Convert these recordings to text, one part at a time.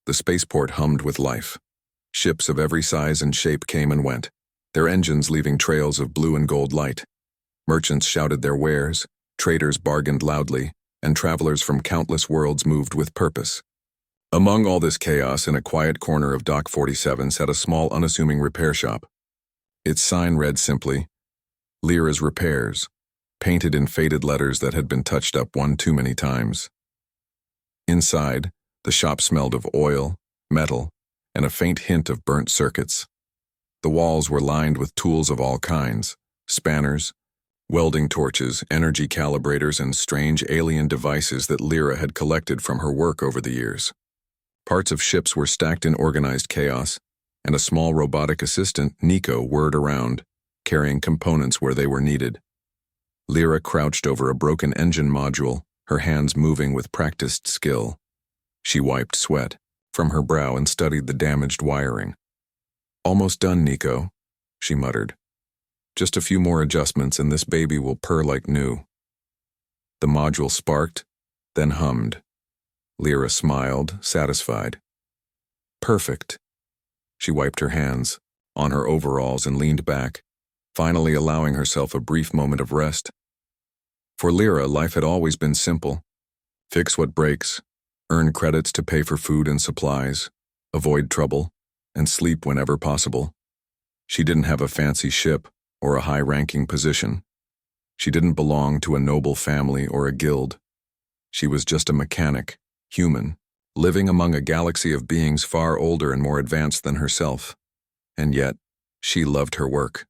The spaceport hummed with life. Ships of every size and shape came and went, their engines leaving trails of blue and gold light. Merchants shouted their wares, traders bargained loudly, and travelers from countless worlds moved with purpose. Among all this chaos, in a quiet corner of Dock 47 sat a small, unassuming repair shop. Its sign read simply, Lyra's Repairs, painted in faded letters that had been touched up one too many times. Inside, the shop smelled of oil, metal, and a faint hint of burnt circuits. The walls were lined with tools of all kinds, spanners, welding torches, energy calibrators, and strange alien devices that Lyra had collected from her work over the years. Parts of ships were stacked in organized chaos, and a small robotic assistant, Nico, whirred around, carrying components where they were needed. Lyra crouched over a broken engine module, her hands moving with practiced skill. She wiped sweat from her brow and studied the damaged wiring. "Almost done, Nico," she muttered. "Just a few more adjustments and this baby will purr like new." The module sparked, then hummed. Lyra smiled, satisfied. "Perfect." She wiped her hands on her overalls and leaned back, finally allowing herself a brief moment of rest. For Lyra, life had always been simple. Fix what breaks, earn credits to pay for food and supplies, avoid trouble, and sleep whenever possible. She didn't have a fancy ship or a high-ranking position. She didn't belong to a noble family or a guild. She was just a mechanic, human, living among a galaxy of beings far older and more advanced than herself. And yet, she loved her work.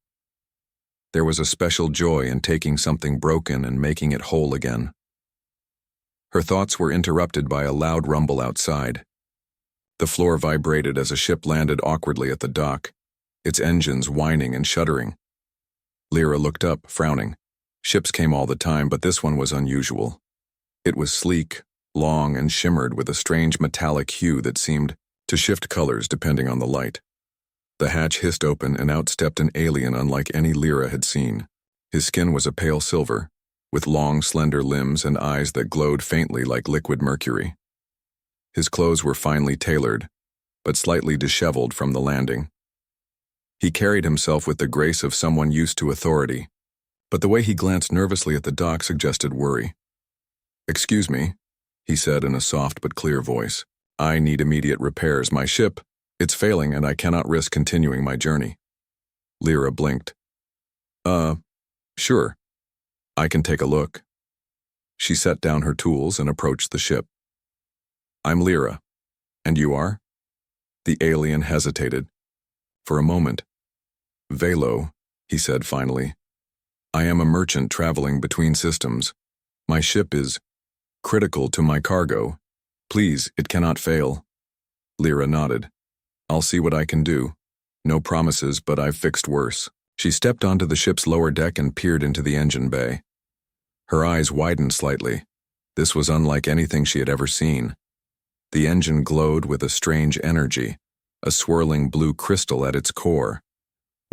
There was a special joy in taking something broken and making it whole again. Her thoughts were interrupted by a loud rumble outside. The floor vibrated as a ship landed awkwardly at the dock, its engines whining and shuddering. Lyra looked up, frowning. Ships came all the time, but this one was unusual. It was sleek, long, and shimmered with a strange metallic hue that seemed to shift colors depending on the light. The hatch hissed open and out stepped an alien unlike any Lyra had seen. His skin was a pale silver, with long, slender limbs and eyes that glowed faintly like liquid mercury. His clothes were finely tailored, but slightly disheveled from the landing. He carried himself with the grace of someone used to authority, but the way he glanced nervously at the dock suggested worry. "Excuse me," he said in a soft but clear voice. "I need immediate repairs. My ship, it's failing and I cannot risk continuing my journey." Lyra blinked. Sure. I can take a look." She set down her tools and approached the ship. "I'm Lyra. And you are?" The alien hesitated. For a moment. "Velo," he said finally. "I am a merchant traveling between systems. My ship is critical to my cargo. Please, it cannot fail." Lyra nodded. "I'll see what I can do. No promises, but I've fixed worse." She stepped onto the ship's lower deck and peered into the engine bay. Her eyes widened slightly. This was unlike anything she had ever seen. The engine glowed with a strange energy, a swirling blue crystal at its core.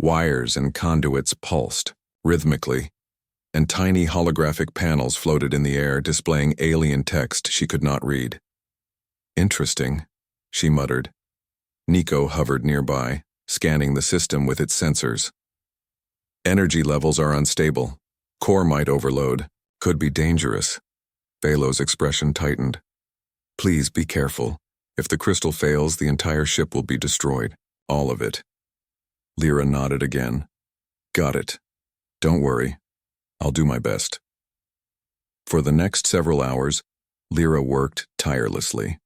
Wires and conduits pulsed, rhythmically, and tiny holographic panels floated in the air displaying alien text she could not read. "Interesting," she muttered. Nico hovered nearby, scanning the system with its sensors. "Energy levels are unstable. Core might overload. Could be dangerous." Velo's expression tightened. "Please be careful. If the crystal fails, the entire ship will be destroyed. All of it." Lyra nodded again. "Got it. Don't worry. I'll do my best." For the next several hours, Lyra worked tirelessly.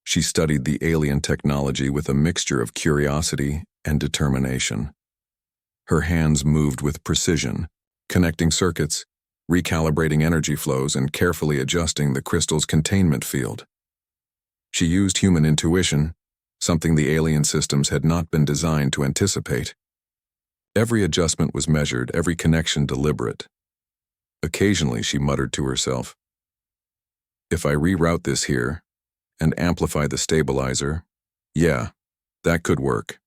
She studied the alien technology with a mixture of curiosity and determination. Her hands moved with precision, connecting circuits, recalibrating energy flows, and carefully adjusting the crystal's containment field. She used human intuition, something the alien systems had not been designed to anticipate. Every adjustment was measured, every connection deliberate. Occasionally, she muttered to herself, "If I reroute this here and amplify the stabilizer, yeah, that could work."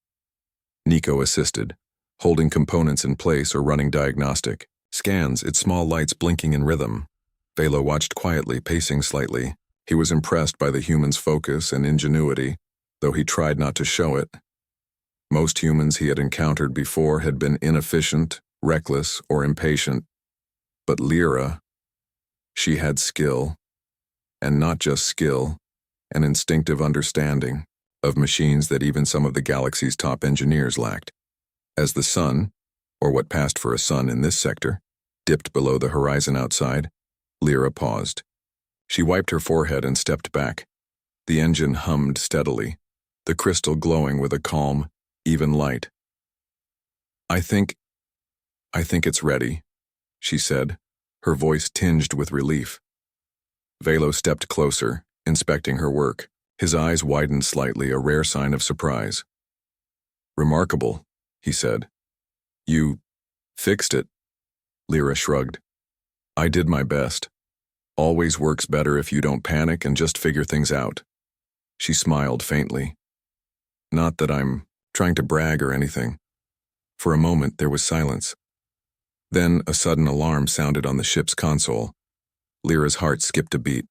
Nico assisted, holding components in place or running diagnostic scans, its small lights blinking in rhythm. Velo watched quietly, pacing slightly, He was impressed by the human's focus and ingenuity, though he tried not to show it. Most humans he had encountered before had been inefficient, reckless, or impatient. But Lyra, she had skill, and not just skill, an instinctive understanding of machines that even some of the galaxy's top engineers lacked. As the sun, or what passed for a sun in this sector, dipped below the horizon outside, Lyra paused. She wiped her forehead and stepped back. The engine hummed steadily, the crystal glowing with a calm, even light. I think it's ready," she said, her voice tinged with relief. Velo stepped closer, inspecting her work. His eyes widened slightly, a rare sign of surprise. "Remarkable," he said. "You fixed it." Lyra shrugged. "I did my best. Always works better if you don't panic and just figure things out." She smiled faintly. "Not that I'm trying to brag or anything." For a moment there was silence. Then a sudden alarm sounded on the ship's console. Lyra's heart skipped a beat.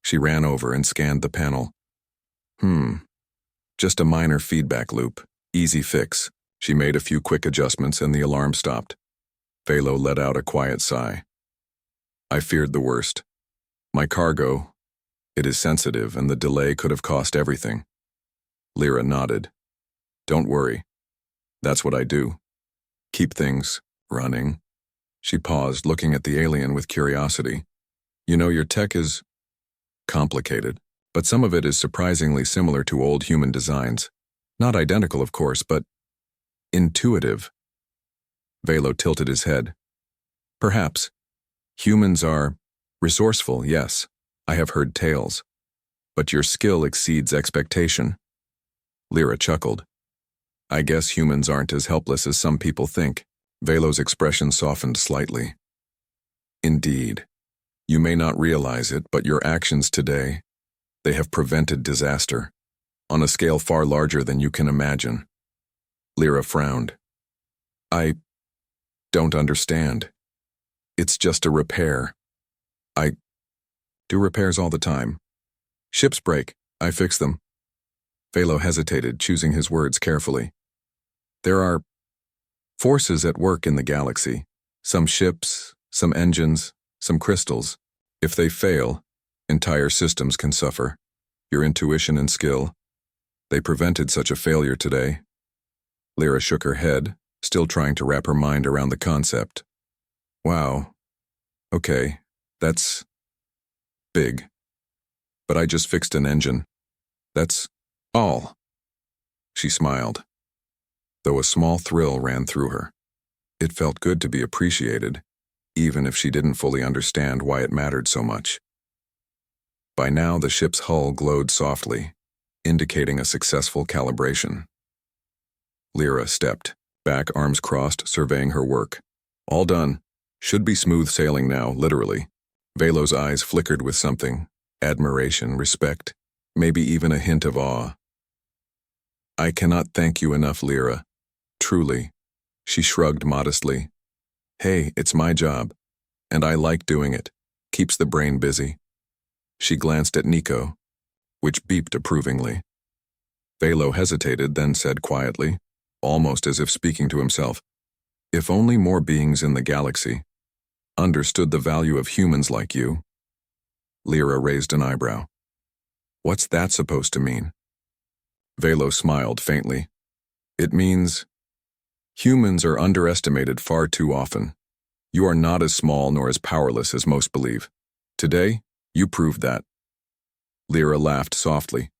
She ran over and scanned the panel. Just a minor feedback loop. Easy fix." She made a few quick adjustments and the alarm stopped. Velo let out a quiet sigh. "I feared the worst. My cargo, it is sensitive and the delay could have cost everything." Lyra nodded. "Don't worry. That's what I do. Keep things running." She paused, looking at the alien with curiosity. "You know, your tech is complicated, but some of it is surprisingly similar to old human designs. Not identical, of course, but intuitive." Velo tilted his head. "Perhaps. Humans are resourceful, yes. I have heard tales. But your skill exceeds expectation." Lyra chuckled. "I guess humans aren't as helpless as some people think." Velo's expression softened slightly. "Indeed. You may not realize it, but your actions today, they have prevented disaster, on a scale far larger than you can imagine." Lyra frowned. "I don't understand. It's just a repair. I do repairs all the time. Ships break, I fix them." Velo hesitated, choosing his words carefully. "There are forces at work in the galaxy. Some ships, some engines, some crystals. If they fail, entire systems can suffer. Your intuition and skill, they prevented such a failure today." Lyra shook her head, still trying to wrap her mind around the concept. "Wow. Okay, that's big. But I just fixed an engine. That's all." She smiled, though a small thrill ran through her. It felt good to be appreciated, even if she didn't fully understand why it mattered so much. By now, the ship's hull glowed softly, indicating a successful calibration. Lyra stepped, back, arms crossed, surveying her work. "All done. Should be smooth sailing now, literally." Velo's eyes flickered with something, admiration, respect, maybe even a hint of awe. "I cannot thank you enough, Lyra. Truly." She shrugged modestly. "Hey, it's my job, and I like doing it. Keeps the brain busy." She glanced at Nico, which beeped approvingly. Velo hesitated, then said quietly, almost as if speaking to himself, "If only more beings in the galaxy understood the value of humans like you." Lyra raised an eyebrow. "What's that supposed to mean?" Velo smiled faintly. "It means humans are underestimated far too often. You are not as small nor as powerless as most believe. Today, you proved that." Lyra laughed softly,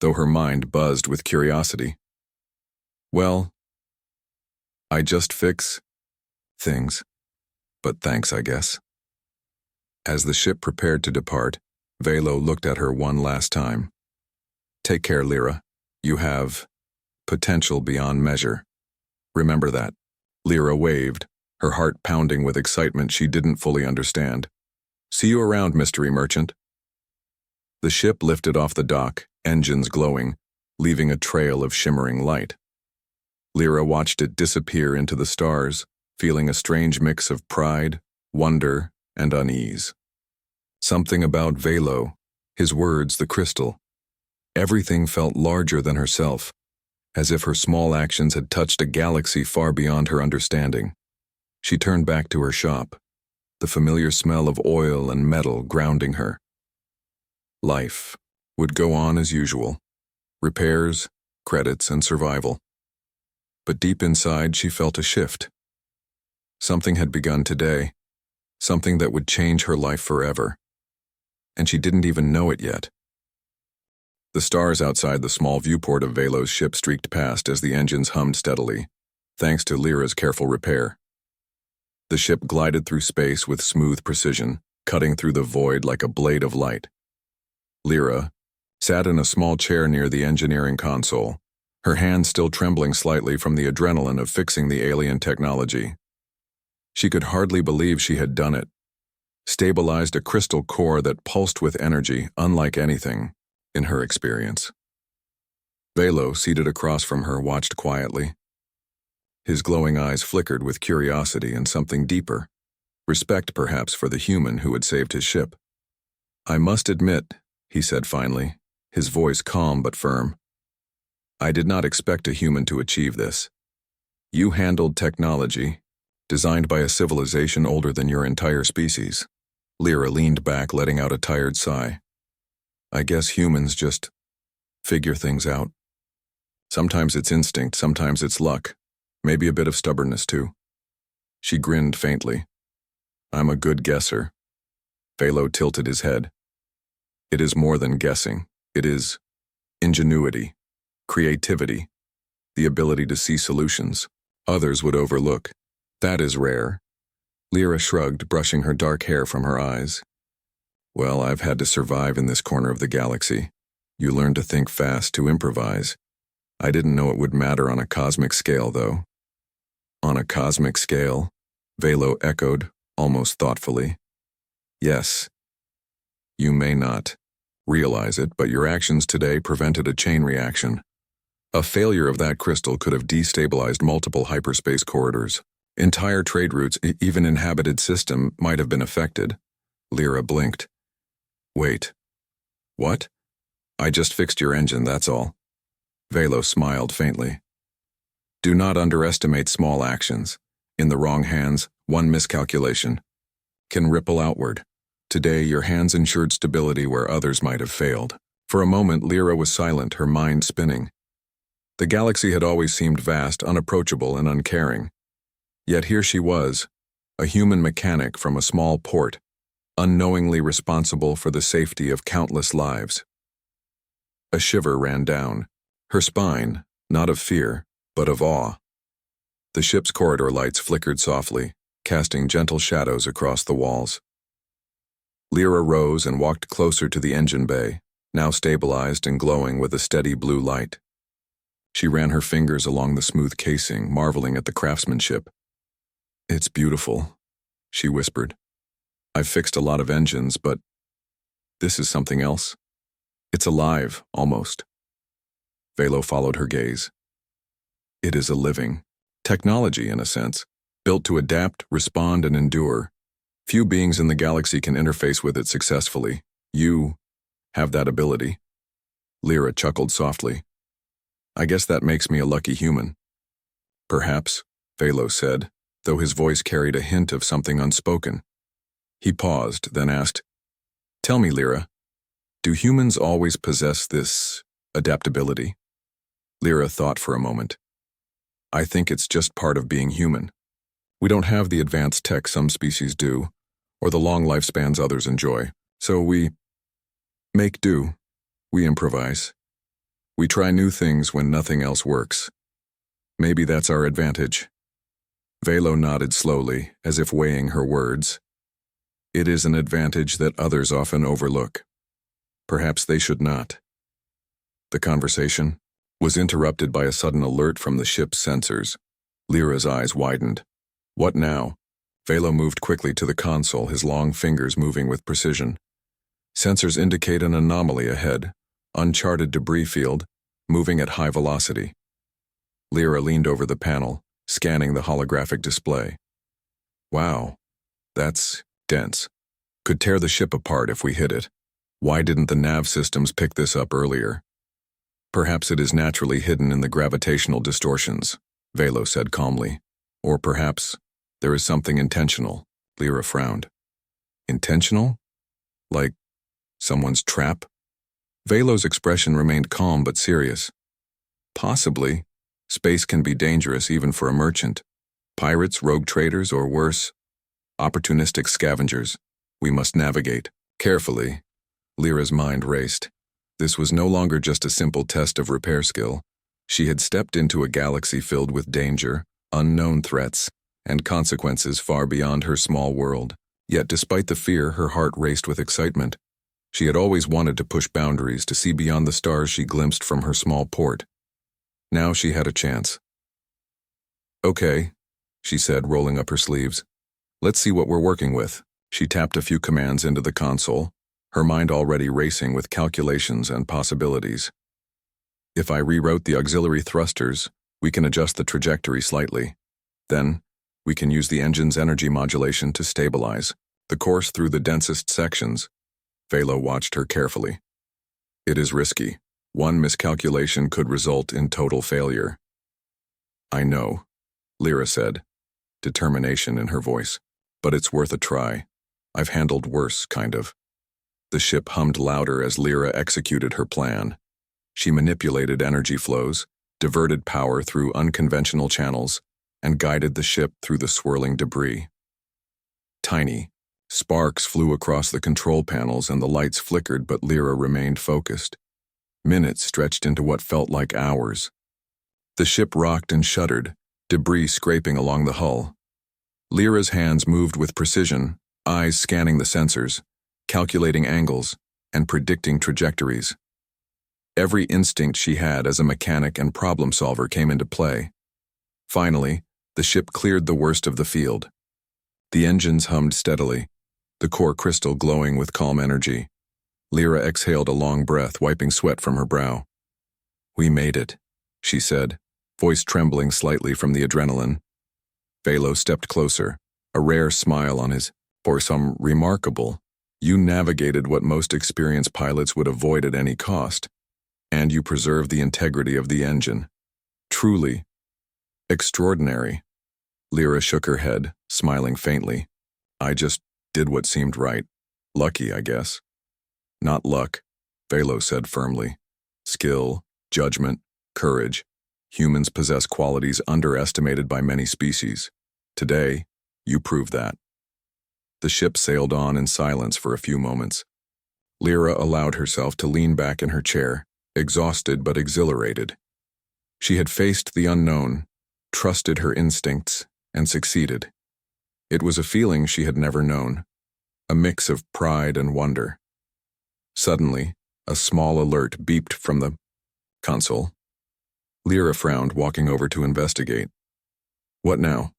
though her mind buzzed with curiosity. "Well, I just fix things. But thanks, I guess." As the ship prepared to depart, Velo looked at her one last time. "Take care, Lyra. You have potential beyond measure. Remember that." Lyra waved, her heart pounding with excitement she didn't fully understand. "See you around, mystery merchant." The ship lifted off the dock, engines glowing, leaving a trail of shimmering light. Lyra watched it disappear into the stars, feeling a strange mix of pride, wonder, and unease. Something about Velo, His words, the crystal. Everything felt larger than herself, as if her small actions had touched a galaxy far beyond her understanding. She turned back to her shop, the familiar smell of oil and metal grounding her. Life would go on as usual. Repairs, credits, and survival. But deep inside, she felt a shift. Something had begun today, something that would change her life forever. And she didn't even know it yet. The stars outside the small viewport of Velo's ship streaked past as the engines hummed steadily, thanks to Lyra's careful repair. The ship glided through space with smooth precision, cutting through the void like a blade of light. Lyra sat in a small chair near the engineering console, her hands still trembling slightly from the adrenaline of fixing the alien technology. She could hardly believe she had done it, stabilized a crystal core that pulsed with energy unlike anything in her experience. Velo, seated across from her, watched quietly. His glowing eyes flickered with curiosity and something deeper, respect perhaps for the human who had saved his ship. "I must admit," he said finally, his voice calm but firm, "I did not expect a human to achieve this. You handled technology, designed by a civilization older than your entire species." Lyra leaned back, letting out a tired sigh. "I guess humans just figure things out. Sometimes it's instinct, sometimes it's luck, maybe a bit of stubbornness too." She grinned faintly. "I'm a good guesser." Velo tilted his head. "It is more than guessing. It is ingenuity, creativity, the ability to see solutions others would overlook. That is rare." Lyra shrugged, brushing her dark hair from her eyes. "Well, I've had to survive in this corner of the galaxy. You learn to think fast, to improvise. I didn't know it would matter on a cosmic scale, though." "On a cosmic scale?" Velo echoed, almost thoughtfully. "Yes. You may not realize it, but your actions today prevented a chain reaction. A failure of that crystal could have destabilized multiple hyperspace corridors. Entire trade routes, even inhabited system, might have been affected." Lyra blinked. "Wait. What?" "I just fixed your engine, that's all." Velo smiled faintly. "Do not underestimate small actions. In the wrong hands, one miscalculation can ripple outward. Today, your hands ensured stability where others might have failed." For a moment, Lyra was silent, her mind spinning. The galaxy had always seemed vast, unapproachable, and uncaring. Yet here she was, a human mechanic from a small port, unknowingly responsible for the safety of countless lives. A shiver ran down her spine, not of fear, but of awe. The ship's corridor lights flickered softly, casting gentle shadows across the walls. Lyra rose and walked closer to the engine bay, now stabilized and glowing with a steady blue light. She ran her fingers along the smooth casing, marveling at the craftsmanship. "It's beautiful," she whispered. "I've fixed a lot of engines, but this is something else. It's alive, almost." Velo followed her gaze. "It is a living technology, in a sense, built to adapt, respond, and endure. Few beings in the galaxy can interface with it successfully. You have that ability." Lyra chuckled softly. "I guess that makes me a lucky human." "Perhaps," Velo said, though his voice carried a hint of something unspoken. He paused, then asked, "Tell me, Lyra, do humans always possess this adaptability?" Lyra thought for a moment. "I think it's just part of being human. We don't have the advanced tech some species do, or the long lifespans others enjoy. So we make do. We improvise. We try new things when nothing else works. Maybe that's our advantage." Velo nodded slowly, as if weighing her words. "It is an advantage that others often overlook. Perhaps they should not." The conversation was interrupted by a sudden alert from the ship's sensors. Lyra's eyes widened. "What now?" Velo moved quickly to the console, his long fingers moving with precision. Sensors indicate an anomaly ahead, uncharted debris field, moving at high velocity. Lyra leaned over the panel, scanning the holographic display. "Wow, that's dense. Could tear the ship apart if we hit it." Why didn't the nav systems pick this up earlier? Perhaps it is naturally hidden in the gravitational distortions, Velo said calmly. Or perhaps there is something intentional, Lyra frowned. Intentional? Like someone's trap? Velo's expression remained calm but serious. Possibly. Space can be dangerous even for a merchant. Pirates, rogue traders, or worse, opportunistic scavengers. We must navigate carefully. Lyra's mind raced. This was no longer just a simple test of repair skill. She had stepped into a galaxy filled with danger, unknown threats, and consequences far beyond her small world. Yet despite the fear, her heart raced with excitement. She had always wanted to push boundaries, to see beyond the stars she glimpsed from her small port. Now she had a chance. Okay, she said, rolling up her sleeves. Let's see what we're working with. She tapped a few commands into the console, her mind already racing with calculations and possibilities. If I reroute the auxiliary thrusters, we can adjust the trajectory slightly. Then, we can use the engine's energy modulation to stabilize the course through the densest sections. Velo watched her carefully. It is risky. One miscalculation could result in total failure. I know, Lyra said, determination in her voice. But it's worth a try. I've handled worse, kind of. The ship hummed louder as Lyra executed her plan. She manipulated energy flows, diverted power through unconventional channels, and guided the ship through the swirling debris. Tiny sparks flew across the control panels and the lights flickered, but Lyra remained focused. Minutes stretched into what felt like hours. The ship rocked and shuddered, debris scraping along the hull. Lyra's hands moved with precision, eyes scanning the sensors, calculating angles, and predicting trajectories. Every instinct she had as a mechanic and problem solver came into play. Finally, the ship cleared the worst of the field. The engines hummed steadily, the core crystal glowing with calm energy. Lyra exhaled a long breath, wiping sweat from her brow. We made it, she said, voice trembling slightly from the adrenaline. Velo stepped closer, a rare smile on his. For some remarkable, you navigated what most experienced pilots would avoid at any cost, and you preserved the integrity of the engine. Truly extraordinary. Lyra shook her head, smiling faintly. I just did what seemed right. Lucky, I guess. Not luck, Velo said firmly. Skill, judgment, courage. Humans possess qualities underestimated by many species. Today, you prove that. The ship sailed on in silence for a few moments. Lyra allowed herself to lean back in her chair, exhausted but exhilarated. She had faced the unknown, trusted her instincts, and succeeded. It was a feeling she had never known, a mix of pride and wonder. Suddenly, a small alert beeped from the console. Lyra frowned, walking over to investigate. What now?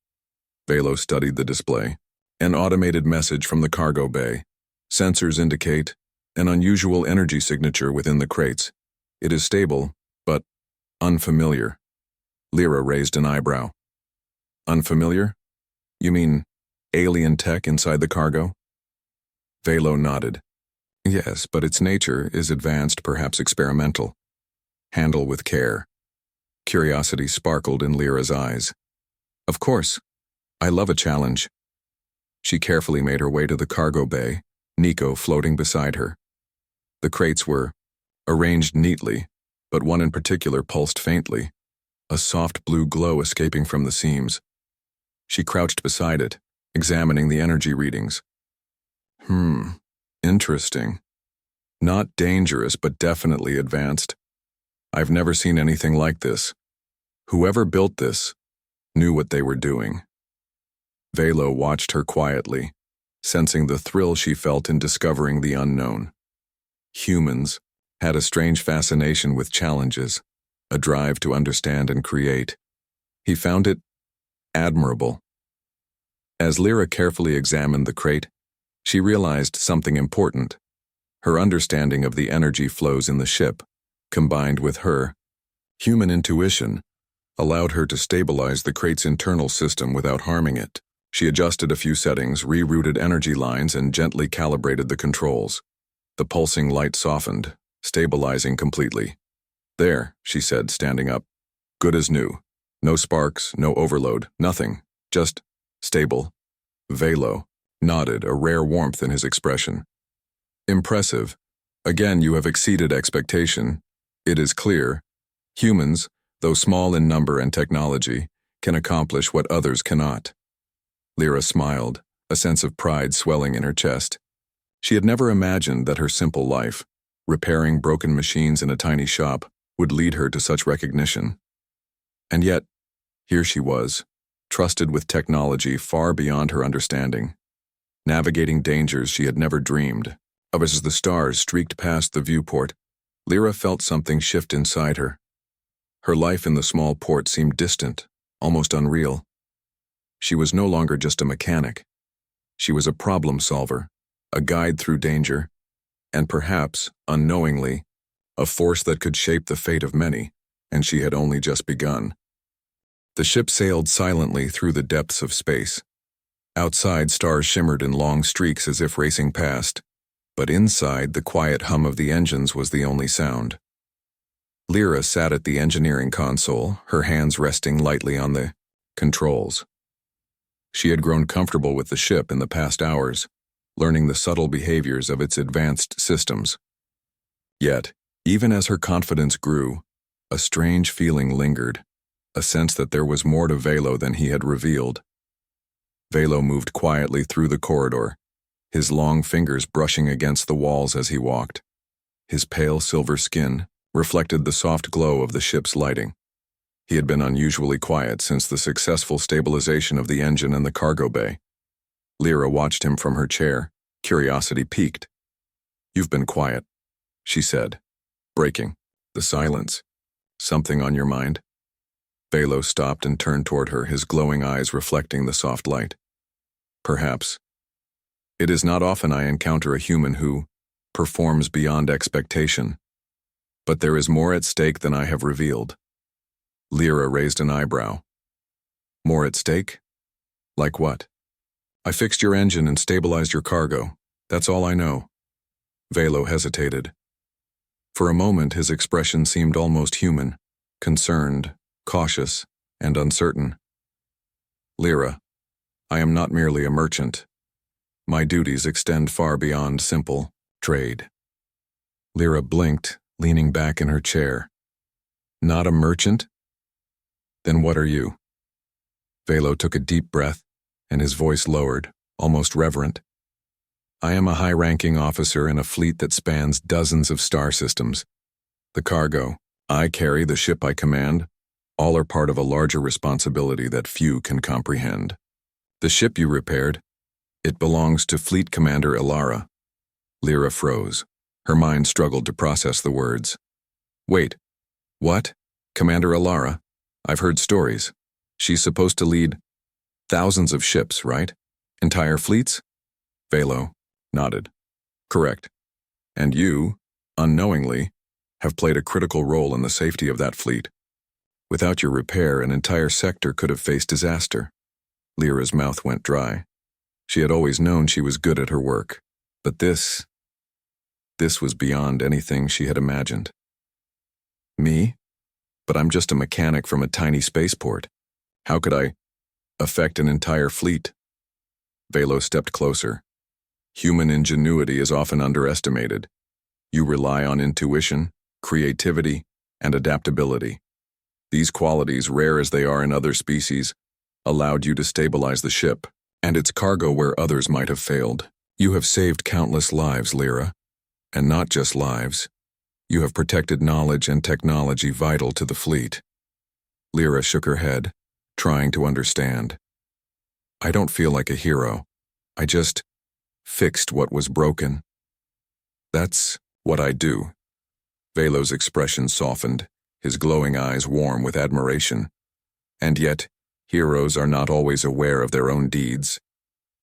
Velo studied the display. An automated message from the cargo bay. Sensors indicate an unusual energy signature within the crates. It is stable, but unfamiliar. Lyra raised an eyebrow. Unfamiliar? You mean alien tech inside the cargo? Velo nodded. Yes, but its nature is advanced, perhaps experimental. Handle with care. Curiosity sparkled in Lyra's eyes. Of course. I love a challenge. She carefully made her way to the cargo bay, Nico floating beside her. The crates were arranged neatly, but one in particular pulsed faintly, a soft blue glow escaping from the seams. She crouched beside it, examining the energy readings. Interesting. Not dangerous, but definitely advanced. I've never seen anything like this. Whoever built this knew what they were doing. Velo watched her quietly, sensing the thrill she felt in discovering the unknown. Humans had a strange fascination with challenges, a drive to understand and create. He found it admirable. As Lyra carefully examined the crate, she realized something important. Her understanding of the energy flows in the ship, combined with her human intuition, allowed her to stabilize the crate's internal system without harming it. She adjusted a few settings, rerouted energy lines, and gently calibrated the controls. The pulsing light softened, stabilizing completely. "There," she said, standing up. "Good as new. No sparks, no overload, nothing. Just stable." Velo nodded, a rare warmth in his expression. "Impressive. Again, you have exceeded expectation. It is clear. Humans, though small in number and technology, can accomplish what others cannot." Lyra smiled, a sense of pride swelling in her chest. She had never imagined that her simple life, repairing broken machines in a tiny shop, would lead her to such recognition. And yet, here she was, trusted with technology far beyond her understanding, navigating dangers she had never dreamed of. As the stars streaked past the viewport, Lyra felt something shift inside her. Her life in the small port seemed distant, almost unreal. She was no longer just a mechanic. She was a problem solver, a guide through danger, and perhaps, unknowingly, a force that could shape the fate of many, and she had only just begun. The ship sailed silently through the depths of space. Outside, stars shimmered in long streaks as if racing past, but inside, the quiet hum of the engines was the only sound. Lyra sat at the engineering console, her hands resting lightly on the controls. She had grown comfortable with the ship in the past hours, learning the subtle behaviors of its advanced systems. Yet, even as her confidence grew, a strange feeling lingered, a sense that there was more to Velo than he had revealed. Velo moved quietly through the corridor, his long fingers brushing against the walls as he walked. His pale silver skin reflected the soft glow of the ship's lighting. He had been unusually quiet since the successful stabilization of the engine in the cargo bay. Lyra watched him from her chair, curiosity piqued. "You've been quiet," she said, breaking the silence. "Something on your mind?" Velo stopped and turned toward her, his glowing eyes reflecting the soft light. "Perhaps. It is not often I encounter a human who performs beyond expectation. But there is more at stake than I have revealed." Lyra raised an eyebrow. "More at stake? Like what?" "I fixed your engine and stabilized your cargo. That's all I know." Velo hesitated. For a moment, his expression seemed almost human, concerned, cautious, and uncertain. "Lyra, I am not merely a merchant. My duties extend far beyond simple trade." Lyra blinked, leaning back in her chair. "Not a merchant? Then what are you?" Velo took a deep breath, and his voice lowered, almost reverent. "I am a high-ranking officer in a fleet that spans dozens of star systems. The cargo I carry, the ship I command, all are part of a larger responsibility that few can comprehend. The ship you repaired, it belongs to Fleet Commander Ilara." Lyra froze. Her mind struggled to process the words. "Wait, what? Commander Ilara? I've heard stories. She's supposed to lead thousands of ships, right? Entire fleets?" Velo nodded. "Correct. And you, unknowingly, have played a critical role in the safety of that fleet. Without your repair, an entire sector could have faced disaster." Lyra's mouth went dry. She had always known she was good at her work, but this was beyond anything she had imagined. "Me? But I'm just a mechanic from a tiny spaceport. How could I affect an entire fleet?" Velo stepped closer. "Human ingenuity is often underestimated. You rely on intuition, creativity, and adaptability. These qualities, rare as they are in other species, allowed you to stabilize the ship and its cargo where others might have failed. You have saved countless lives, Lyra. And not just lives. You have protected knowledge and technology vital to the fleet." Lyra shook her head, trying to understand. "I don't feel like a hero. I just fixed what was broken. That's what I do." Velo's expression softened, his glowing eyes warm with admiration. "And yet, heroes are not always aware of their own deeds.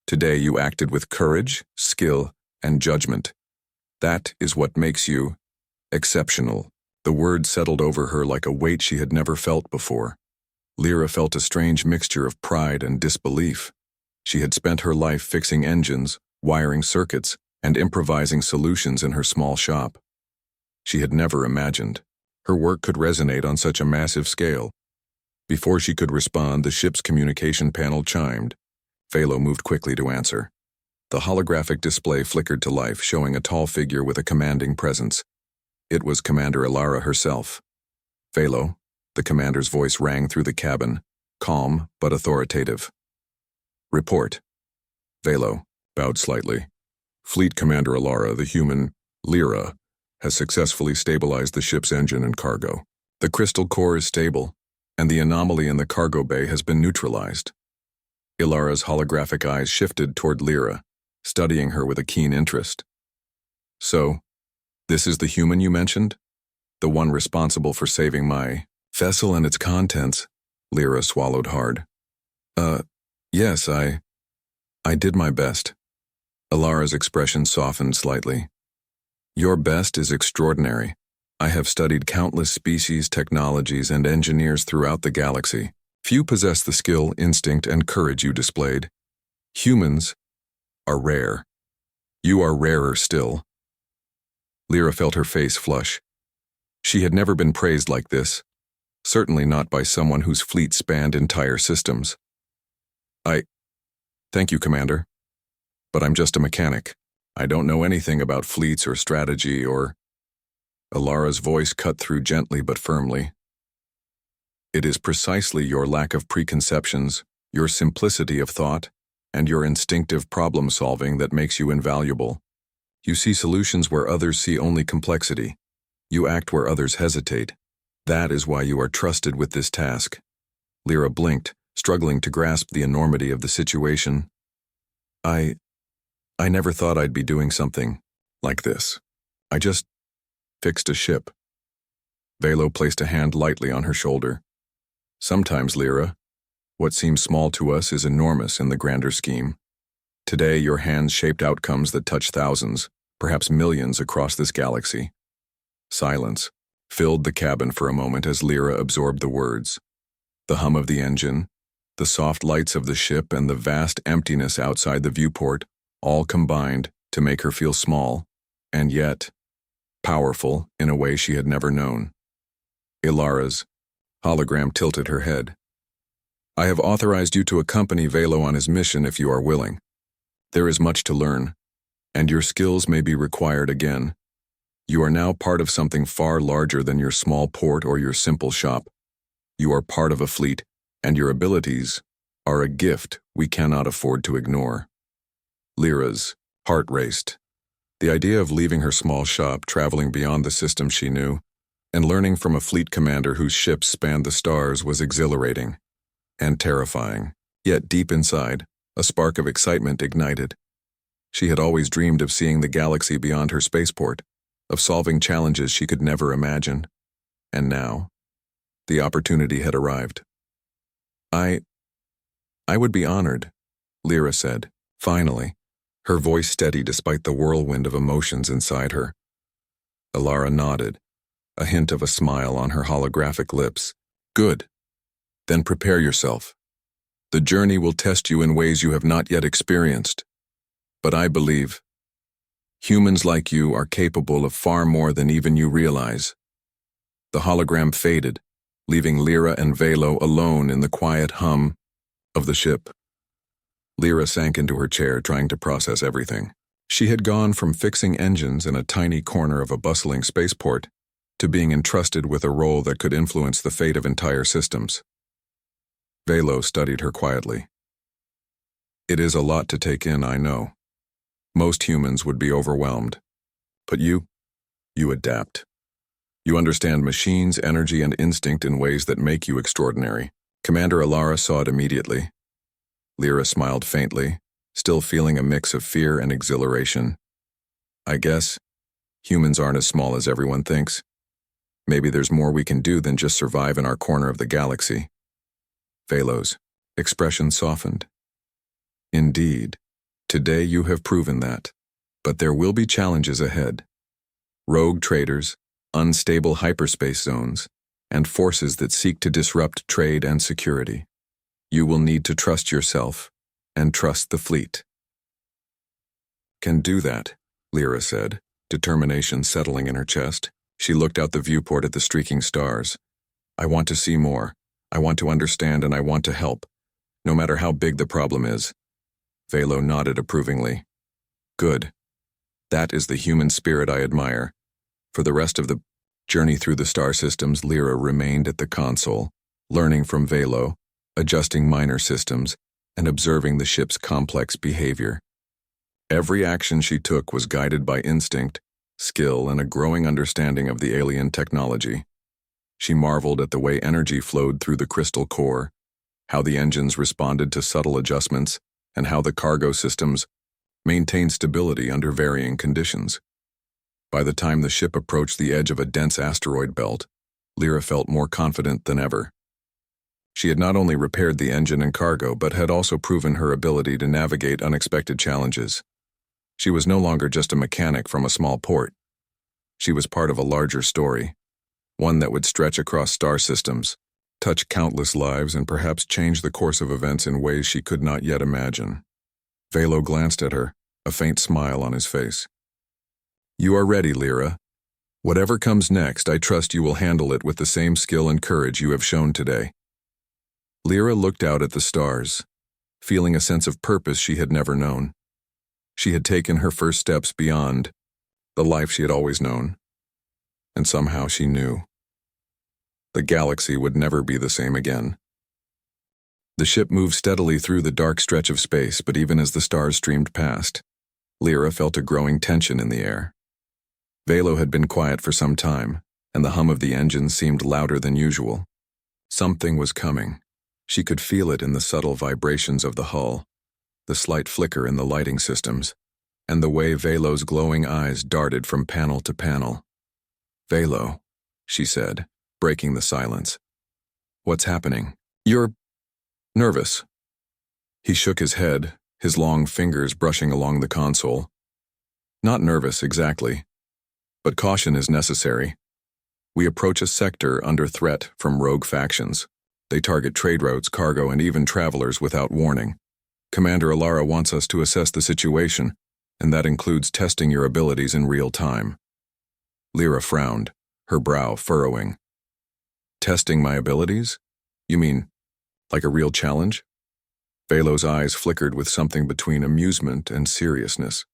Today you acted with courage, skill, and judgment. That is what makes you exceptional." The word settled over her like a weight she had never felt before. Lyra felt a strange mixture of pride and disbelief. She had spent her life fixing engines, wiring circuits, and improvising solutions in her small shop. She had never imagined her work could resonate on such a massive scale. Before she could respond, the ship's communication panel chimed. Velo moved quickly to answer. The holographic display flickered to life, showing a tall figure with a commanding presence. It was Commander Ilara herself. Velo, the commander's voice rang through the cabin, calm but authoritative. Report. Velo bowed slightly. Fleet Commander Ilara, the human Lyra, has successfully stabilized the ship's engine and cargo. The crystal core is stable, and the anomaly in the cargo bay has been neutralized. Ilara's holographic eyes shifted toward Lyra, studying her with a keen interest. So, this is the human you mentioned? The one responsible for saving my vessel and its contents? Lyra swallowed hard. Yes, I did my best. Ilara's expression softened slightly. Your best is extraordinary. I have studied countless species, technologies, and engineers throughout the galaxy. Few possess the skill, instinct, and courage you displayed. Humans are rare. You are rarer still. Lyra felt her face flush. She had never been praised like this, certainly not by someone whose fleet spanned entire systems. Thank you, Commander. But I'm just a mechanic. I don't know anything about fleets or strategy or... Ilara's voice cut through gently but firmly. It is precisely your lack of preconceptions, your simplicity of thought, and your instinctive problem-solving that makes you invaluable. You see solutions where others see only complexity. You act where others hesitate. That is why you are trusted with this task. Lyra blinked, struggling to grasp the enormity of the situation. I never thought I'd be doing something like this. I just fixed a ship. Velo placed a hand lightly on her shoulder. Sometimes, Lyra, what seems small to us is enormous in the grander scheme. Today, your hands shaped outcomes that touch thousands, perhaps millions across this galaxy. Silence filled the cabin for a moment as Lyra absorbed the words. The hum of the engine, the soft lights of the ship, and the vast emptiness outside the viewport all combined to make her feel small, and yet powerful in a way she had never known. Ilara's hologram tilted her head. I have authorized you to accompany Velo on his mission if you are willing. There is much to learn, and your skills may be required again. You are now part of something far larger than your small port or your simple shop. You are part of a fleet, and your abilities are a gift we cannot afford to ignore. Lyra's heart raced. The idea of leaving her small shop, traveling beyond the system she knew, and learning from a fleet commander whose ships spanned the stars was exhilarating and terrifying. Yet deep inside, a spark of excitement ignited. She had always dreamed of seeing the galaxy beyond her spaceport, of solving challenges she could never imagine. And now, the opportunity had arrived. I would be honored, Lyra said, finally, her voice steady despite the whirlwind of emotions inside her. Ilara nodded, a hint of a smile on her holographic lips. Good. Then prepare yourself. The journey will test you in ways you have not yet experienced. But I believe humans like you are capable of far more than even you realize. The hologram faded, leaving Lyra and Velo alone in the quiet hum of the ship. Lyra sank into her chair, trying to process everything. She had gone from fixing engines in a tiny corner of a bustling spaceport to being entrusted with a role that could influence the fate of entire systems. Velo studied her quietly. It is a lot to take in, I know. Most humans would be overwhelmed. But you adapt. You understand machines, energy, and instinct in ways that make you extraordinary. Commander Ilara saw it immediately. Lyra smiled faintly, still feeling a mix of fear and exhilaration. I guess humans aren't as small as everyone thinks. Maybe there's more we can do than just survive in our corner of the galaxy. Velo's expression softened. Indeed, today you have proven that. But there will be challenges ahead. Rogue traders, unstable hyperspace zones, and forces that seek to disrupt trade and security. You will need to trust yourself and trust the fleet. Can do that, Lyra said, determination settling in her chest. She looked out the viewport at the streaking stars. I want to see more. I want to understand and I want to help, no matter how big the problem is. Velo nodded approvingly. Good. That is the human spirit I admire. For the rest of the journey through the star systems, Lyra remained at the console, learning from Velo, adjusting minor systems, and observing the ship's complex behavior. Every action she took was guided by instinct, skill, and a growing understanding of the alien technology. She marveled at the way energy flowed through the crystal core, how the engines responded to subtle adjustments, and how the cargo systems maintained stability under varying conditions. By the time the ship approached the edge of a dense asteroid belt, Lyra felt more confident than ever. She had not only repaired the engine and cargo, but had also proven her ability to navigate unexpected challenges. She was no longer just a mechanic from a small port. She was part of a larger story, one that would stretch across star systems, touch countless lives, and perhaps change the course of events in ways she could not yet imagine. Velo glanced at her, a faint smile on his face. You are ready, Lyra. Whatever comes next, I trust you will handle it with the same skill and courage you have shown today. Lyra looked out at the stars, feeling a sense of purpose she had never known. She had taken her first steps beyond the life she had always known, and somehow she knew the galaxy would never be the same again. The ship moved steadily through the dark stretch of space, but even as the stars streamed past, Lyra felt a growing tension in the air. Velo had been quiet for some time, and the hum of the engine seemed louder than usual. Something was coming. She could feel it in the subtle vibrations of the hull, the slight flicker in the lighting systems, and the way Velo's glowing eyes darted from panel to panel. Velo, she said, breaking the silence. What's happening? You're nervous. He shook his head, his long fingers brushing along the console. Not nervous, exactly. But caution is necessary. We approach a sector under threat from rogue factions. They target trade routes, cargo, and even travelers without warning. Commander Alara wants us to assess the situation, and that includes testing your abilities in real time. Lyra frowned, her brow furrowing. Testing my abilities? You mean, like a real challenge? Velo's eyes flickered with something between amusement and seriousness.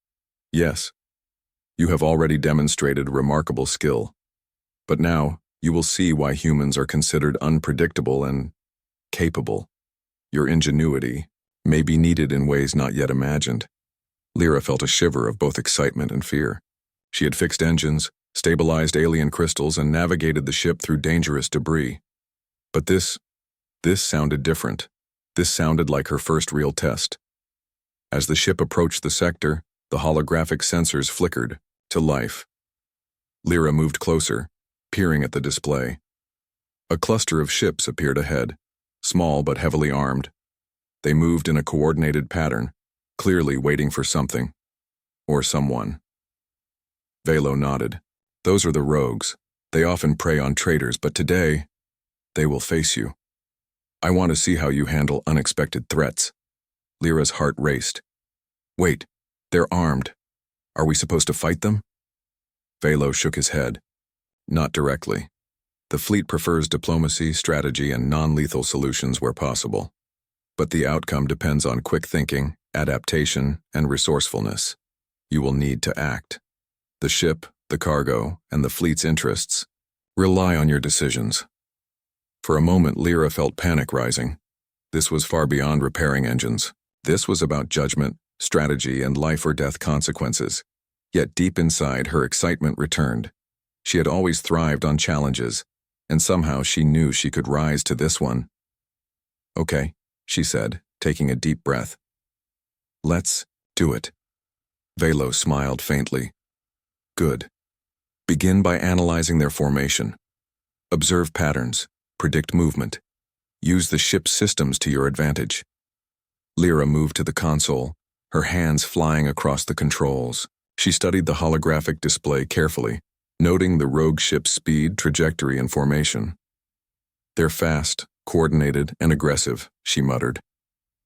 Yes. You have already demonstrated remarkable skill. But now, you will see why humans are considered unpredictable and capable. Your ingenuity may be needed in ways not yet imagined. Lyra felt a shiver of both excitement and fear. She had fixed engines, stabilized alien crystals, and navigated the ship through dangerous debris. But this sounded different. This sounded like her first real test. As the ship approached the sector, the holographic sensors flickered to life. Lyra moved closer, peering at the display. A cluster of ships appeared ahead, small but heavily armed. They moved in a coordinated pattern, clearly waiting for something, or someone. Velo nodded. Those are the rogues. They often prey on traders, but today, they will face you. I want to see how you handle unexpected threats. Lyra's heart raced. Wait, they're armed. Are we supposed to fight them? Velo shook his head. Not directly. The fleet prefers diplomacy, strategy, and non-lethal solutions where possible. But the outcome depends on quick thinking, adaptation, and resourcefulness. You will need to act. The ship, the cargo, and the fleet's interests rely on your decisions. For a moment, Lyra felt panic rising. This was far beyond repairing engines. This was about judgment, strategy, and life-or-death consequences. Yet deep inside, her excitement returned. She had always thrived on challenges, and somehow she knew she could rise to this one. Okay, she said, taking a deep breath. Let's do it. Velo smiled faintly. Good. Begin by analyzing their formation. Observe patterns, predict movement. Use the ship's systems to your advantage. Lyra moved to the console, her hands flying across the controls. She studied the holographic display carefully, noting the rogue ship's speed, trajectory, and formation. They're fast, coordinated, and aggressive, she muttered.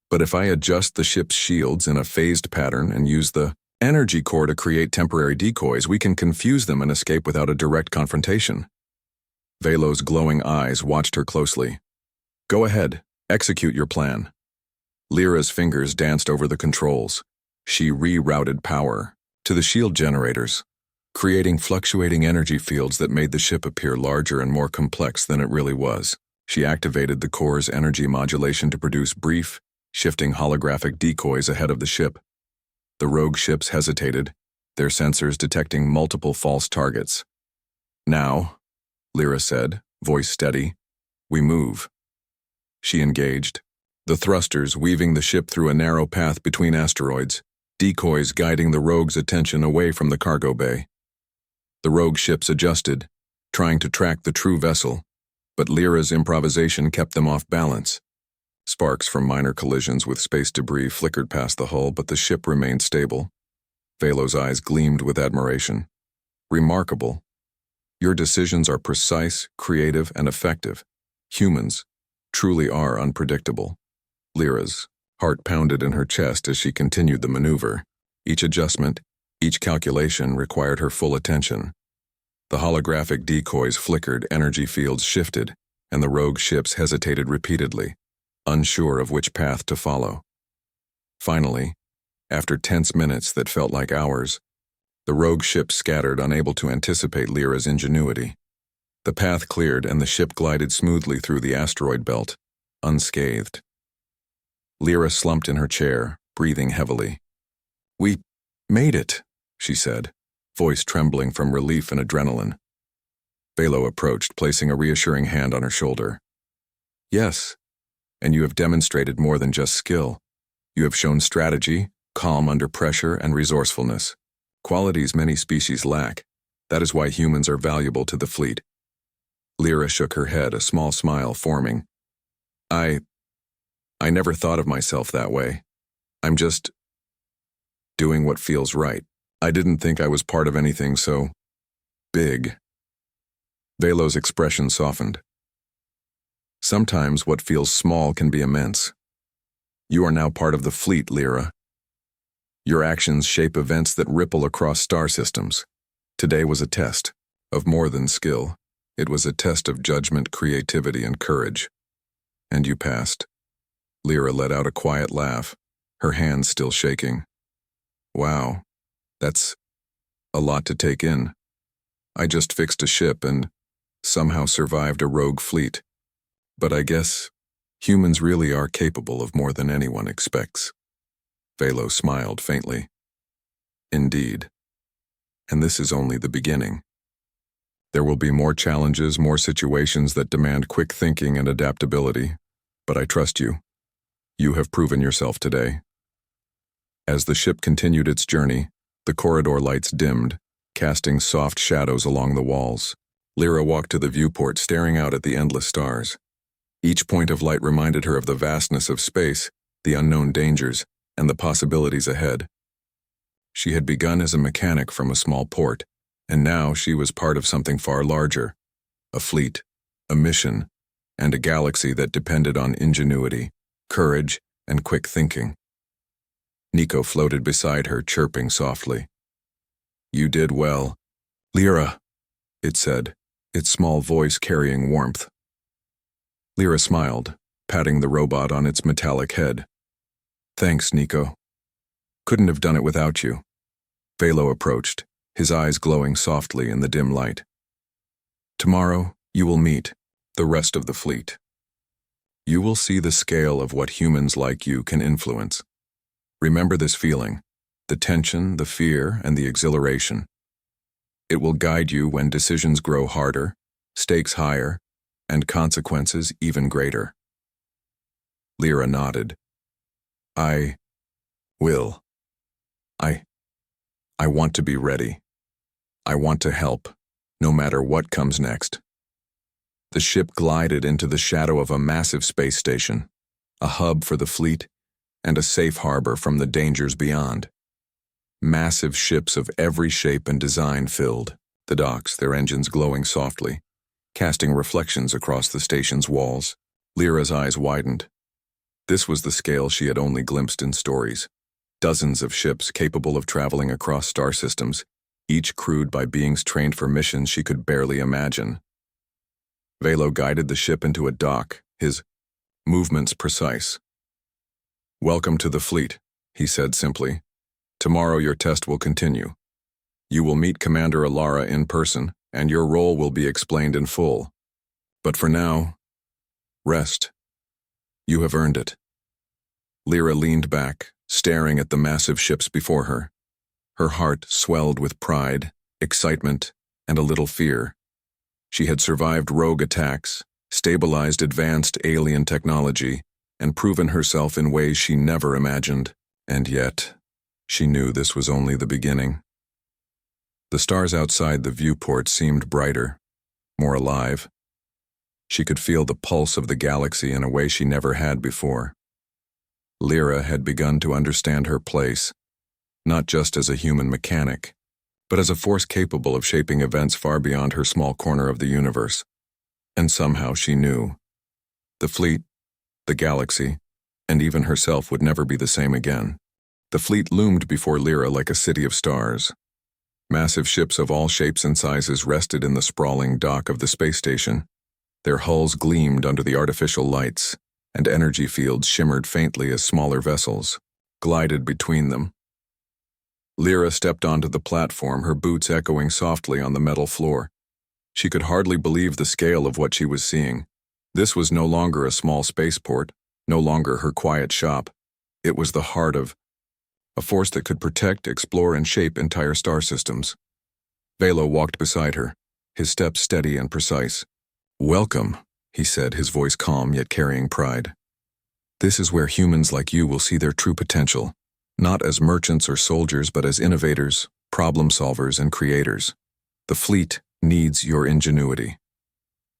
But if I adjust the ship's shields in a phased pattern and use the Energy core to create temporary decoys. We can confuse them and escape without a direct confrontation. Velo's glowing eyes watched her closely. Go ahead, execute your plan. Lyra's fingers danced over the controls. She rerouted power to the shield generators, creating fluctuating energy fields that made the ship appear larger and more complex than it really was. She activated the core's energy modulation to produce brief, shifting holographic decoys ahead of the ship. The rogue ships hesitated, their sensors detecting multiple false targets. Now, Lyra said, voice steady, we move. She engaged, the thrusters weaving the ship through a narrow path between asteroids, decoys guiding the rogue's attention away from the cargo bay. The rogue ships adjusted, trying to track the true vessel, but Lyra's improvisation kept them off balance. Sparks from minor collisions with space debris flickered past the hull, but the ship remained stable. Velo's eyes gleamed with admiration. Remarkable. Your decisions are precise, creative, and effective. Humans truly are unpredictable. Lyra's heart pounded in her chest as she continued the maneuver. Each adjustment, each calculation required her full attention. The holographic decoys flickered, energy fields shifted, and the rogue ships hesitated repeatedly, unsure of which path to follow. Finally, after tense minutes that felt like hours, the rogue ships scattered, unable to anticipate Lyra's ingenuity. The path cleared and the ship glided smoothly through the asteroid belt, unscathed. Lyra slumped in her chair, breathing heavily. We made it, she said, voice trembling from relief and adrenaline. Velo approached, placing a reassuring hand on her shoulder. Yes, and you have demonstrated more than just skill. You have shown strategy, calm under pressure, and resourcefulness. Qualities many species lack. That is why humans are valuable to the fleet. Lyra shook her head, a small smile forming. I never thought of myself that way. I'm just doing what feels right. I didn't think I was part of anything so big. Velo's expression softened. Sometimes what feels small can be immense. You are now part of the fleet, Lyra. Your actions shape events that ripple across star systems. Today was a test of more than skill. It was a test of judgment, creativity, and courage. And you passed. Lyra let out a quiet laugh, her hands still shaking. Wow, that's a lot to take in. I just fixed a ship and somehow survived a rogue fleet. But I guess humans really are capable of more than anyone expects. Velo smiled faintly. Indeed. And this is only the beginning. There will be more challenges, more situations that demand quick thinking and adaptability, but I trust you. You have proven yourself today. As the ship continued its journey, the corridor lights dimmed, casting soft shadows along the walls. Lyra walked to the viewport, staring out at the endless stars. Each point of light reminded her of the vastness of space, the unknown dangers, and the possibilities ahead. She had begun as a mechanic from a small port, and now she was part of something far larger. A fleet, a mission, and a galaxy that depended on ingenuity, courage, and quick thinking. Nico floated beside her, chirping softly. You did well. Lyra, it said, its small voice carrying warmth. Lyra smiled, patting the robot on its metallic head. Thanks, Nico. Couldn't have done it without you. Velo approached, his eyes glowing softly in the dim light. Tomorrow, you will meet the rest of the fleet. You will see the scale of what humans like you can influence. Remember this feeling, the tension, the fear, and the exhilaration. It will guide you when decisions grow harder, stakes higher, and consequences even greater. Lyra nodded. I will. I want to be ready. I want to help, no matter what comes next. The ship glided into the shadow of a massive space station, a hub for the fleet, and a safe harbor from the dangers beyond. Massive ships of every shape and design filled the docks, their engines glowing softly, casting reflections across the station's walls. Lyra's eyes widened. This was the scale she had only glimpsed in stories. Dozens of ships capable of traveling across star systems, each crewed by beings trained for missions she could barely imagine. Velo guided the ship into a dock, his movements precise. "Welcome to the fleet," he said simply. "Tomorrow your test will continue. You will meet Commander Alara in person, and your role will be explained in full. But for now, rest. You have earned it." Lyra leaned back, staring at the massive ships before her. Her heart swelled with pride, excitement, and a little fear. She had survived rogue attacks, stabilized advanced alien technology, and proven herself in ways she never imagined. And yet, she knew this was only the beginning. The stars outside the viewport seemed brighter, more alive. She could feel the pulse of the galaxy in a way she never had before. Lyra had begun to understand her place, not just as a human mechanic, but as a force capable of shaping events far beyond her small corner of the universe. And somehow she knew. The fleet, the galaxy, and even herself would never be the same again. The fleet loomed before Lyra like a city of stars. Massive ships of all shapes and sizes rested in the sprawling dock of the space station. Their hulls gleamed under the artificial lights, and energy fields shimmered faintly as smaller vessels glided between them. Lyra stepped onto the platform, her boots echoing softly on the metal floor. She could hardly believe the scale of what she was seeing. This was no longer a small spaceport, no longer her quiet shop. It was the heart of a force that could protect, explore, and shape entire star systems. Velo walked beside her, his steps steady and precise. "Welcome," he said, his voice calm yet carrying pride. "This is where humans like you will see their true potential, not as merchants or soldiers, but as innovators, problem solvers, and creators. The fleet needs your ingenuity."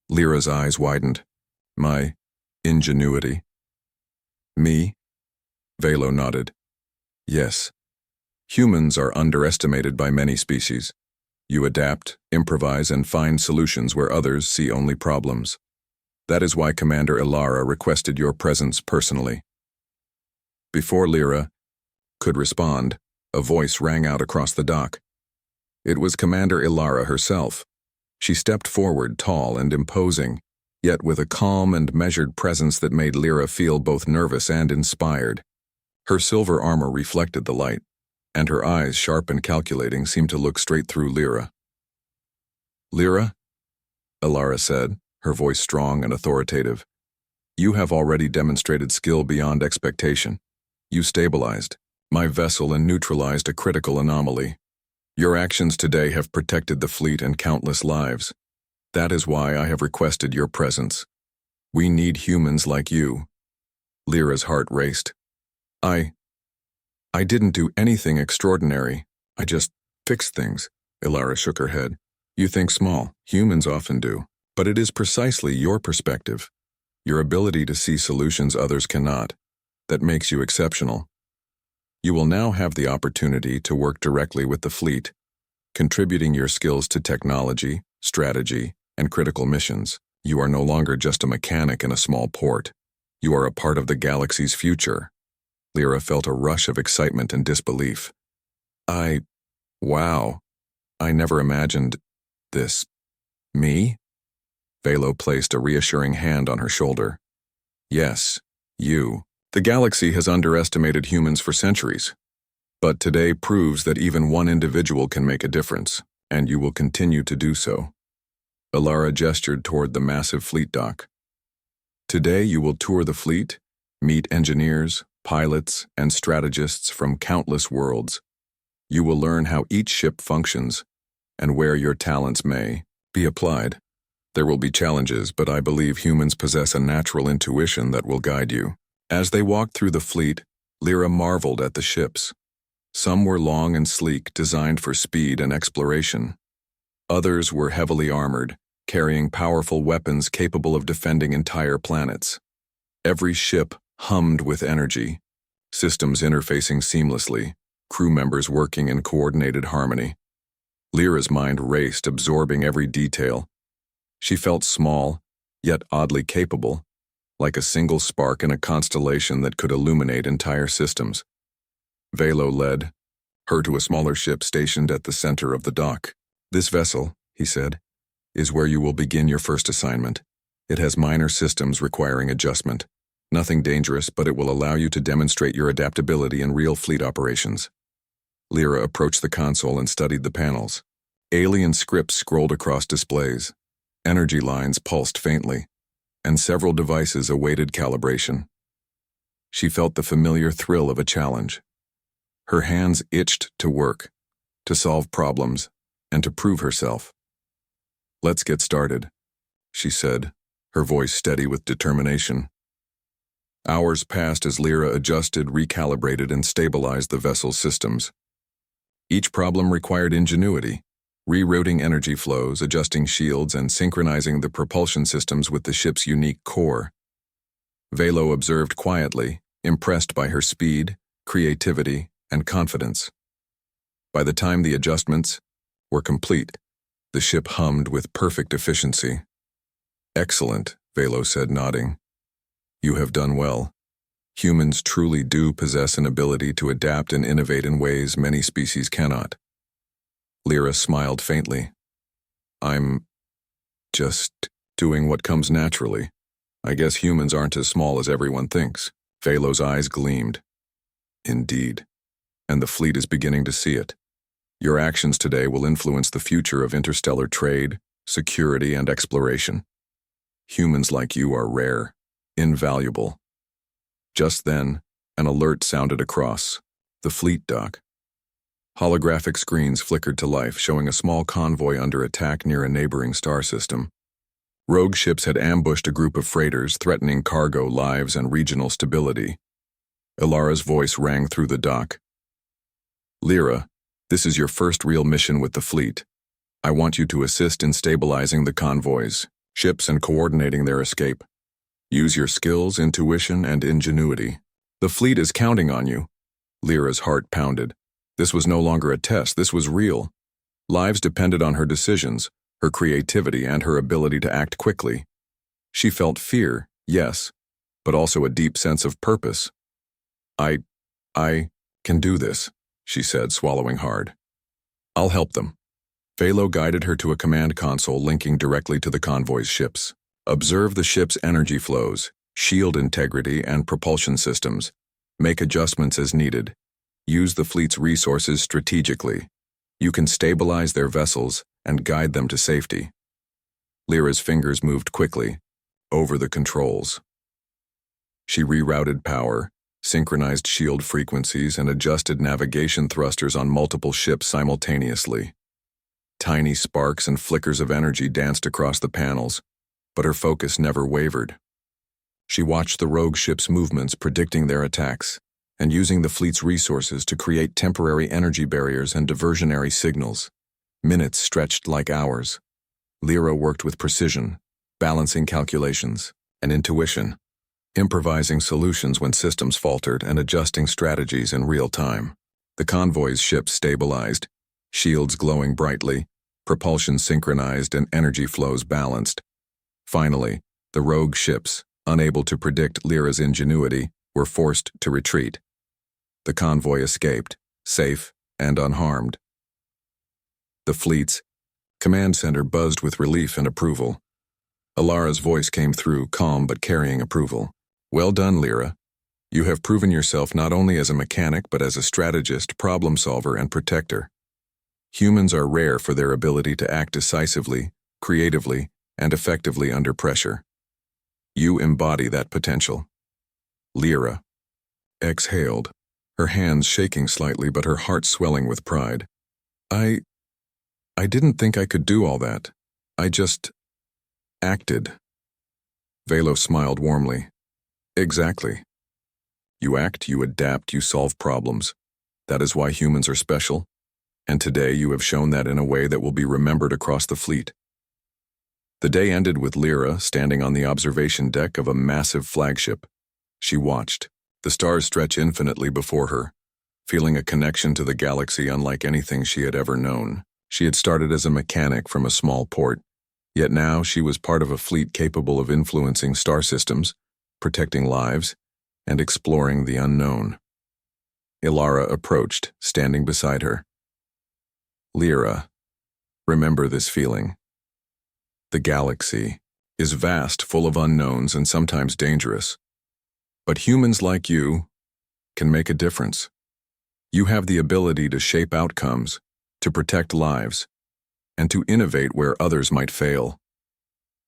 Lyra's eyes widened. "My ingenuity?" "Me?" Velo nodded. "Yes. Humans are underestimated by many species. You adapt, improvise, and find solutions where others see only problems. That is why Commander Alara requested your presence personally." Before Lyra could respond, a voice rang out across the dock. It was Commander Alara herself. She stepped forward, tall and imposing, yet with a calm and measured presence that made Lyra feel both nervous and inspired. Her silver armor reflected the light, and her eyes, sharp and calculating, seemed to look straight through Lyra. "Lyra," Alara said, her voice strong and authoritative, "you have already demonstrated skill beyond expectation. You stabilized my vessel and neutralized a critical anomaly. Your actions today have protected the fleet and countless lives. That is why I have requested your presence. We need humans like you." Lyra's heart raced. I didn't do anything extraordinary. I just fixed things." Alara shook her head. "You think small. Humans often do. But it is precisely your perspective, your ability to see solutions others cannot, that makes you exceptional. You will now have the opportunity to work directly with the fleet, contributing your skills to technology, strategy, and critical missions. You are no longer just a mechanic in a small port. You are a part of the galaxy's future." Lyra felt a rush of excitement and disbelief. Wow. I never imagined this. Me?" Velo placed a reassuring hand on her shoulder. "Yes, you. The galaxy has underestimated humans for centuries. But today proves that even one individual can make a difference, and you will continue to do so." Alara gestured toward the massive fleet dock. "Today you will tour the fleet, meet engineers, pilots, and strategists from countless worlds. You will learn how each ship functions and where your talents may be applied. There will be challenges, but I believe humans possess a natural intuition that will guide you." As they walked through the fleet, Lyra marveled at the ships. Some were long and sleek, designed for speed and exploration. Others were heavily armored, carrying powerful weapons capable of defending entire planets. Every ship hummed with energy, systems interfacing seamlessly, crew members working in coordinated harmony. Lyra's mind raced, absorbing every detail. She felt small, yet oddly capable, like a single spark in a constellation that could illuminate entire systems. Velo led her to a smaller ship stationed at the center of the dock. "This vessel," he said, "is where you will begin your first assignment. It has minor systems requiring adjustment. Nothing dangerous, but it will allow you to demonstrate your adaptability in real fleet operations." Lyra approached the console and studied the panels. Alien scripts scrolled across displays. Energy lines pulsed faintly, and several devices awaited calibration. She felt the familiar thrill of a challenge. Her hands itched to work, to solve problems, and to prove herself. "Let's get started," she said, her voice steady with determination. Hours passed as Lyra adjusted, recalibrated, and stabilized the vessel's systems. Each problem required ingenuity, rerouting energy flows, adjusting shields, and synchronizing the propulsion systems with the ship's unique core. Velo observed quietly, impressed by her speed, creativity, and confidence. By the time the adjustments were complete, the ship hummed with perfect efficiency. "Excellent," Velo said, nodding. "You have done well. Humans truly do possess an ability to adapt and innovate in ways many species cannot." Lyra smiled faintly. "I'm just doing what comes naturally. I guess humans aren't as small as everyone thinks." Velo's eyes gleamed. "Indeed. And the fleet is beginning to see it. Your actions today will influence the future of interstellar trade, security, and exploration. Humans like you are rare, invaluable." Just then, an alert sounded across the fleet dock. Holographic screens flickered to life, showing a small convoy under attack near a neighboring star system. Rogue ships had ambushed a group of freighters, threatening cargo, lives, and regional stability. Ilara's voice rang through the dock. "Lyra, this is your first real mission with the fleet. I want you to assist in stabilizing the convoys, ships, and coordinating their escape. Use your skills, intuition, and ingenuity. The fleet is counting on you." Lyra's heart pounded. This was no longer a test, this was real. Lives depended on her decisions, her creativity, and her ability to act quickly. She felt fear, yes, but also a deep sense of purpose. I can do this," she said, swallowing hard. "I'll help them." Velo guided her to a command console linking directly to the convoy's ships. "Observe the ship's energy flows, shield integrity, and propulsion systems. Make adjustments as needed. Use the fleet's resources strategically. You can stabilize their vessels and guide them to safety." Lyra's fingers moved quickly, over the controls. She rerouted power, synchronized shield frequencies, and adjusted navigation thrusters on multiple ships simultaneously. Tiny sparks and flickers of energy danced across the panels, but her focus never wavered. She watched the rogue ships' movements, predicting their attacks, and using the fleet's resources to create temporary energy barriers and diversionary signals. Minutes stretched like hours. Lyra worked with precision, balancing calculations, and intuition, improvising solutions when systems faltered and adjusting strategies in real time. The convoy's ships stabilized, shields glowing brightly, propulsion synchronized, and energy flows balanced. Finally, the rogue ships, unable to predict Lyra's ingenuity, were forced to retreat. The convoy escaped, safe and unharmed. The fleet's command center buzzed with relief and approval. Ilara's voice came through, calm but carrying approval. "Well done, Lyra. You have proven yourself not only as a mechanic but as a strategist, problem solver, and protector. Humans are rare for their ability to act decisively, creatively, and effectively under pressure. You embody that potential." Lyra exhaled, her hands shaking slightly but her heart swelling with pride. I didn't think I could do all that. I just acted." Velo smiled warmly. "Exactly. You act, you adapt, you solve problems. That is why humans are special, and today you have shown that in a way that will be remembered across the fleet." The day ended with Lyra standing on the observation deck of a massive flagship. She watched, the stars stretch infinitely before her, feeling a connection to the galaxy unlike anything she had ever known. She had started as a mechanic from a small port, yet now she was part of a fleet capable of influencing star systems, protecting lives, and exploring the unknown. Ilara approached, standing beside her. Lyra, remember this feeling. The galaxy is vast, full of unknowns, and sometimes dangerous. But humans like you can make a difference. You have the ability to shape outcomes, to protect lives, and to innovate where others might fail.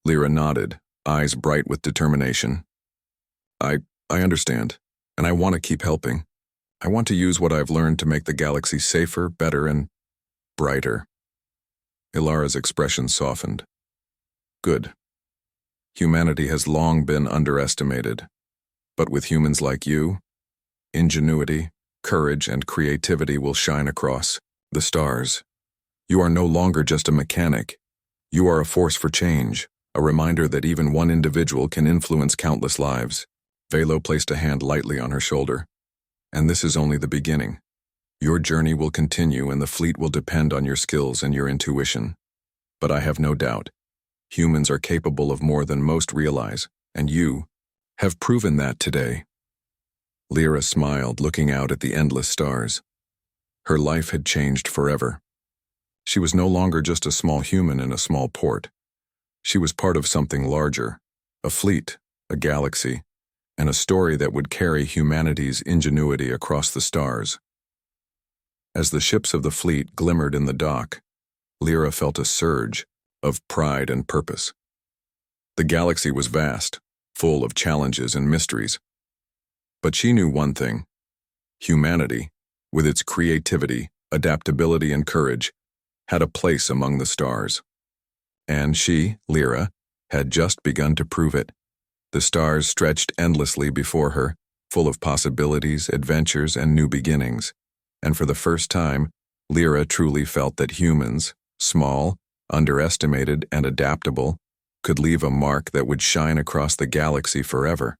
Lyra nodded, eyes bright with determination. I understand, and I want to keep helping. I want to use what I've learned to make the galaxy safer, better, and brighter. Ilara's expression softened. Good. Humanity has long been underestimated. But with humans like you, ingenuity, courage, and creativity will shine across the stars. You are no longer just a mechanic. You are a force for change, a reminder that even one individual can influence countless lives. Velo placed a hand lightly on her shoulder. And this is only the beginning. Your journey will continue, and the fleet will depend on your skills and your intuition. But I have no doubt, humans are capable of more than most realize, and you have proven that today. Lyra smiled, looking out at the endless stars. Her life had changed forever. She was no longer just a small human in a small port. She was part of something larger, a fleet, a galaxy, and a story that would carry humanity's ingenuity across the stars. As the ships of the fleet glimmered in the dock, Lyra felt a surge of pride and purpose. The galaxy was vast, full of challenges and mysteries. But she knew one thing: humanity, with its creativity, adaptability, and courage, had a place among the stars. And she, Lyra, had just begun to prove it. The stars stretched endlessly before her, full of possibilities, adventures, and new beginnings. And for the first time, Lyra truly felt that humans, small, underestimated, and adaptable, could leave a mark that would shine across the galaxy forever.